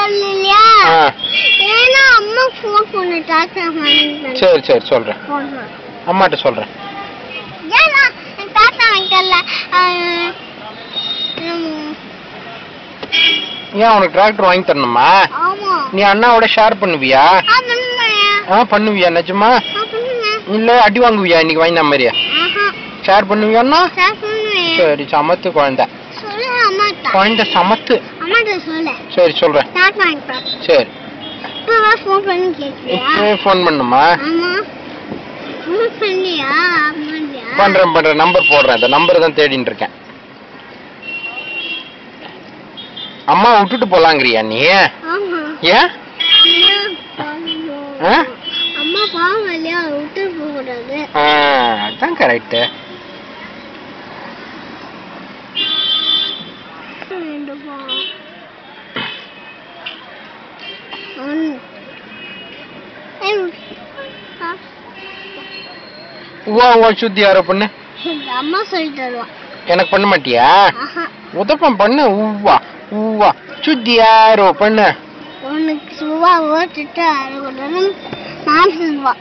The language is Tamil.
சொல்லலையா ஏன்னா அம்மா ஃபோன் பண்ண டாக்டர் வாங்கி சரி சரி சொல்றேன் அம்மாட்ட சொல்றேன் ஏன்னா டாக்டர் வாங்கிட்டல ஏன் உனக்கு டிராக்டர் வாங்கி தரணுமா ஆமா நீ அண்ணாவோட ஷேர் பண்ணுவியா பண்ணுவியா நிஜமா இல்ல அடி வாங்குவியா இன்னைக்கு வாங்கின மாதிரியா ஷேர் பண்ணுவியா அண்ணா சரி சமத்து குழந்தை குழந்தை சமத்து சரி சொல்றேன் சரி இப்பவே ஃபோன் பண்ணுமா பண்றேன் நம்பர் போடுறேன் அந்த நம்பர் தான் தேடிட்டு இருக்கேன் அம்மா விட்டுட்டு போலாங்கறியா நீ ஏன் அம்மா பாவம் இல்லையா விட்டு போக கூடாது அதான் கரெக்ட் சுத்தி யாரோ பண்ணு அம்மா சொல்லி தருவா எனக்கு பண்ண மாட்டியா உதப்பம் பண்ணு ஊவா ஊவா சுத்தி யாரோ பண்ணு உனக்கு சுவா ஓட்டுட்டு அரை நான் சொல்லுவா